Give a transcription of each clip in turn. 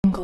Etawah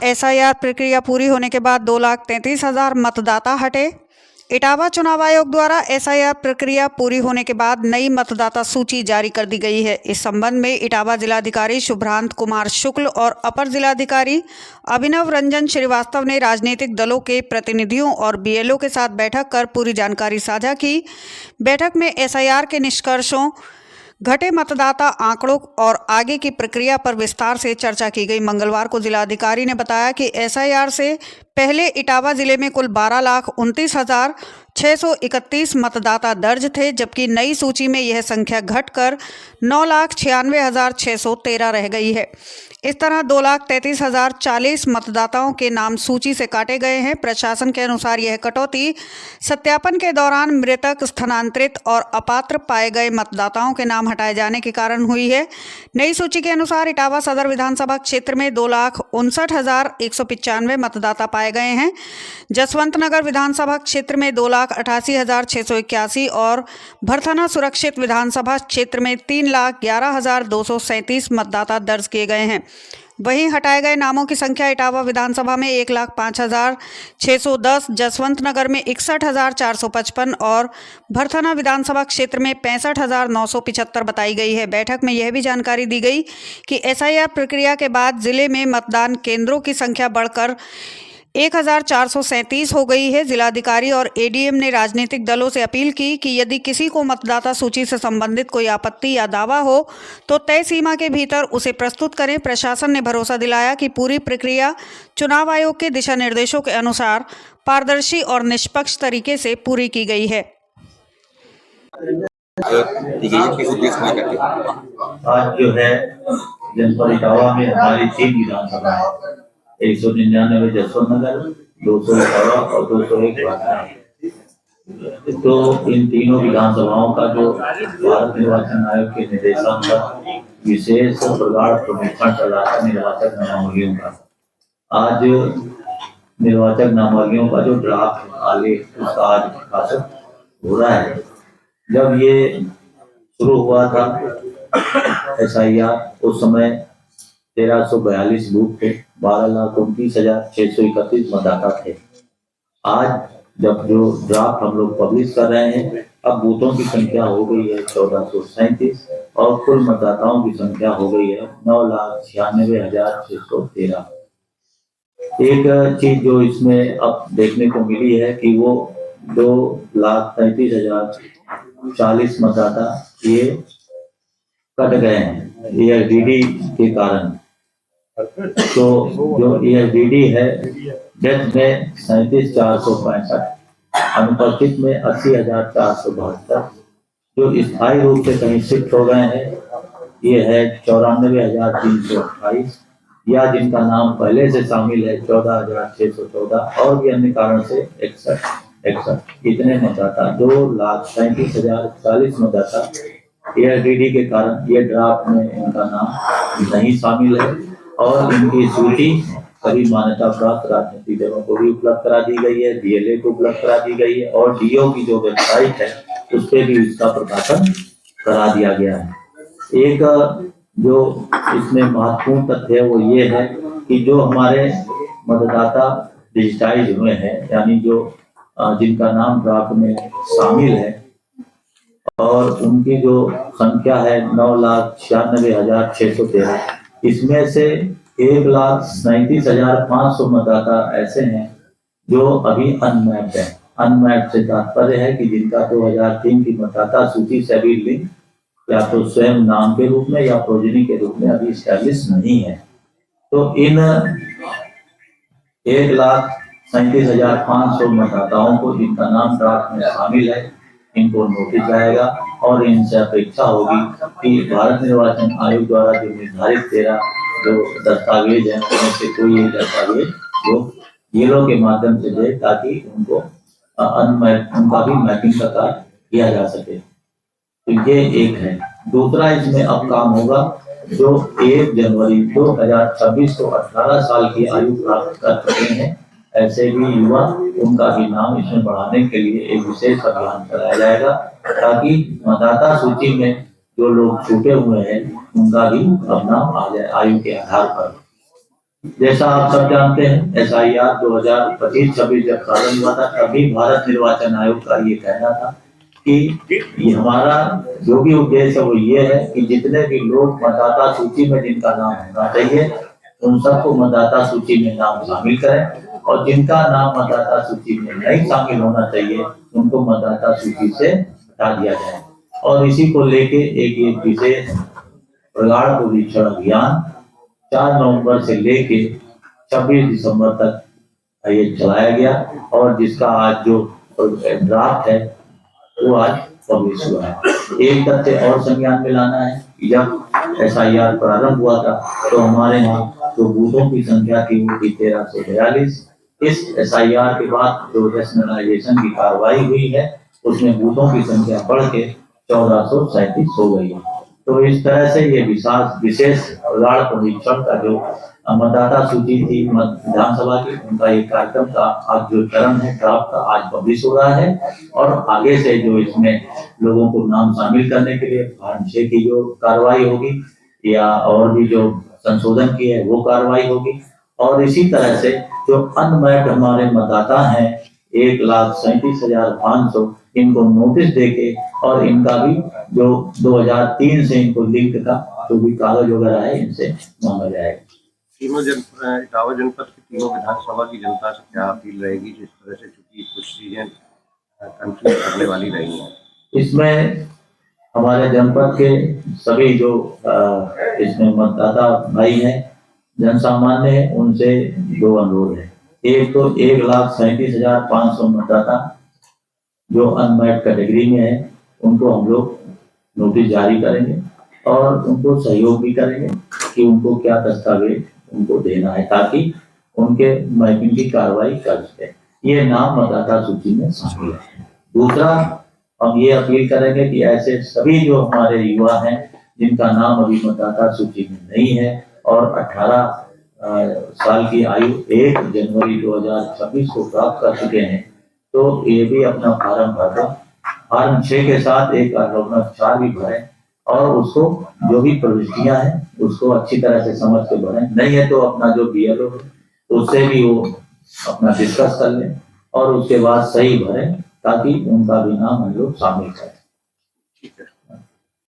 SIR प्रक्रिया पूरी होने के बाद 2,33,000 मतदाता हटे। इटावा चुनाव आयोग द्वारा एसआईआर प्रक्रिया पूरी होने के बाद नई मतदाता सूची जारी कर दी गई है। इस संबंध में इटावा जिलाधिकारी शुभ्रांत कुमार शुक्ल और अपर जिलाधिकारी अभिनव रंजन श्रीवास्तव ने राजनीतिक दलों के प्रतिनिधियों और बीएलओ के साथ बैठक कर पूरी जानकारी साझा की। बैठक में एसआईआर के निष्कर्षों, घटे मतदाता आंकड़ों और आगे की प्रक्रिया पर विस्तार से चर्चा की गई। मंगलवार को जिलाधिकारी ने बताया कि एसआईआर से पहले इटावा जिले में कुल 12,29,631 मतदाता दर्ज थे, जबकि नई सूची में यह संख्या घटकर 9,96,613 रह गई है। इस तरह 2,33,040 मतदाताओं के नाम सूची से काटे गए हैं। प्रशासन के अनुसार यह कटौती सत्यापन के दौरान मृतक, स्थानांतरित और अपात्र पाए गए मतदाताओं के नाम हटाए जाने के कारण हुई है। नई सूची के अनुसार इटावा सदर विधानसभा क्षेत्र में 2,59,195 मतदाता पाए गए हैं। जसवंत नगर विधानसभा क्षेत्र में 2,88,681 और भरथाना सुरक्षित विधानसभा क्षेत्र में 3,11,237 मतदाता दर्ज किए गए हैं। वहीं हटाए गए नामों की संख्या इटावा विधानसभा में 1,05,610, जसवंत नगर में 61,455 और भरथाना विधानसभा क्षेत्र में 65,975 बताई गई है। बैठक में यह भी जानकारी दी गई कि एसआईआर प्रक्रिया के बाद जिले में मतदान केंद्रों की संख्या बढ़कर 1,437 हो गई है। जिलाधिकारी और एडीएम ने राजनीतिक दलों से अपील की कि यदि किसी को मतदाता सूची से संबंधित कोई आपत्ति या दावा हो तो तय सीमा के भीतर उसे प्रस्तुत करें। प्रशासन ने भरोसा दिलाया कि पूरी प्रक्रिया चुनाव आयोग के दिशा निर्देशों के अनुसार पारदर्शी और निष्पक्ष तरीके से पूरी की गई है। आज जो है जनपद इटावा में हमारी 3 विधानसभा है, 199 जसवंत नगर, 200 इटावा और 201 भरथाना। तो इन तीनों विधानसभाओं का जो भारत निर्वाचन आयोग के निर्देशानुसार विशेष प्रगाढ़ प्रशिक्षण चल रहा था निर्वाचक नामावलियों का। आज निर्वाचक नामावलियों का जो ड्राफ्ट आगे उसका आज प्रकाशन हो रहा है। जब ये शुरू हुआ था एसआईआर, उस समय 1,342 बूथ थे, 12,29,631 मतदाता थे। आज जब जो ड्राफ्ट हम लोग पब्लिश कर रहे हैं, अब बूथों की संख्या हो गई है 1,437 और कुल मतदाताओं की संख्या हो गई है 9,96,613। एक चीज जो इसमें अब देखने को मिली है कि वो 2,33,040 मतदाता ये कट गए हैं ESDD के कारण। तो जो ESDD है, डेथ में 37,465, अनुपस्थित में 80,472, जो स्थायी रूप से कहीं शिफ्ट हो गए हैं ये है 94,328, या जिनका नाम पहले से शामिल है 14,614 और भी अन्य कारण से 61। इतने मतदाता 2,37,040 मतदाता ESDD के कारण ये ड्राफ्ट में इनका नाम नहीं शामिल है और इनकी सूची सभी मान्यता प्राप्त राजनीतिक दलों को भी उपलब्ध करा दी गई है, DLA को उपलब्ध करा दी गई है और DO की जो वेबसाइट है उस पर भी इसका प्रकाशन करा दिया गया है। एक जो इसमें महत्वपूर्ण तथ्य है वो ये है कि जो हमारे मतदाता डिजिटाइज हुए हैं, यानी जो जिनका नाम ड्राफ्ट में शामिल है और उनकी जो संख्या है 9,96,613, इसमें से 1,37,500 मतदाता ऐसे हैं जो अभी अनमैप्ड है। अनमैप्ड से तात्पर्य है कि जिनका 2003 की मतदाता सूची से अभी लिंक या तो स्वयं नाम के रूप में या प्रोजनी के रूप में अभी स्टैब्लिश नहीं है। तो इन 1,37,500 मतदाताओं को जिनका नाम ड्राफ्ट में शामिल है, इनको नोटिस जाएगा और इनसे अपेक्षा होगी कि भारत निर्वाचन आयोग द्वारा जो निर्धारित 13 जो दस्तावेज हैं उनमें से कोई एक दस्तावेज जो येलो के माध्यम से दे ताकि उनको उनका भी मैपिंग का कार्य किया जा सके। तो ये एक है। दूसरा इसमें अब काम होगा जो 1 जनवरी 2026 को 18 साल की आयु प्राप्त कर चुके हैं, ऐसे भी युवा, उनका भी नाम इसमें बढ़ाने के लिए एक विशेष अभियान चलाया जाएगा, ताकि मतदाता सूची में जो लोग छूटे हुए हैं उनका भी अब नाम आ जाए आयु के आधार पर। जैसा आप सब जानते हैं, SIR 2025-26 जब प्रारंभ हुआ था, तभी भारत निर्वाचन आयोग का ये कहना था कि ये हमारा जो भी उद्देश्य है वो ये है कि जितने भी लोग मतदाता सूची में जिनका नाम होना चाहिए उन सबको मतदाता सूची में नाम शामिल करें, और जिनका नाम मतदाता सूची में नहीं शामिल होना चाहिए उनको मतदाता सूची से हटा दिया जाए। और इसी को लेके एक विशेष प्रगाढ़ परीक्षण अभियान 4 नवंबर से लेके 26 दिसंबर तक ये चलाया गया, और जिसका आज जो ड्राफ्ट है वो आज पब्लिश हुआ है। एक तथ्य और संज्ञान में लाना है कि जब SIR प्रारंभ हुआ था तो हमारे यहाँ जो बूथों की संख्या थी वो थी 1342। इस SIR के बाद जो रैशनलाइजेशन की कार्रवाई हुई है उसमें बूथों की संख्या बढ़ के 1437 हो गई है। तो इस तरह से ये विशेष प्रगाढ़ परीक्षण का जो मतदाता सूची थी विधानसभा की, उनका एक कार्यक्रम का आज जो चरण है ड्राफ्ट का आज पब्लिश हो रहा है, और आगे से जो इसमें लोगों को नाम शामिल करने के लिए फॉर्म 6 की जो कार्रवाई होगी या और भी जो संशोधन की है वो कार्रवाई होगी। और इसी तरह से जो अनमैप्ड हमारे मतदाता हैं 1,37,500, इनको नोटिस देके और इनका भी जो 2003 से इनको लिंक का जो भी कागज वगैरह है इनसे मांगा जाएगा। इटावा जनपद की तीनों विधानसभा की जनता से क्या अपील रहेगी, जिस तरह से चूंकि कुछ चीजें कंफ्यूज करने वाली रही हैं? इसमें हमारे जनपद के सभी जो इसमें मतदाता भाई हैं, जन सामान्य है, उनसे 2 अनुरोध है। एक तो 1,37,500 मतदाता जो अनमैप्ड कैटेगरी में है उनको हम लोग नोटिस जारी करेंगे और उनको सहयोग भी करेंगे कि उनको क्या दस्तावेज उनको देना है ताकि उनके मैपिंग की कार्रवाई कर सके। ये नाम मतदाता सूची में शामिल है। दूसरा, हम ये अपील करेंगे कि ऐसे सभी जो हमारे युवा हैं जिनका नाम अभी मतदाता सूची में नहीं है और 18 साल की आयु 1 जनवरी 2026 को प्राप्त कर चुके हैं, तो ये भी अपना फार्म भर दें। फार्म 6 के साथ एक अवलोकन 4 भी भरें और उसको जो भी प्रविष्टियां हैं उसको अच्छी तरह से समझ के भरें। नहीं है तो अपना जो BLO है उससे भी वो अपना डिस्कस कर लें और उसके बाद सही भरें ताकि उनका भी नाम हम लोग शामिल करें।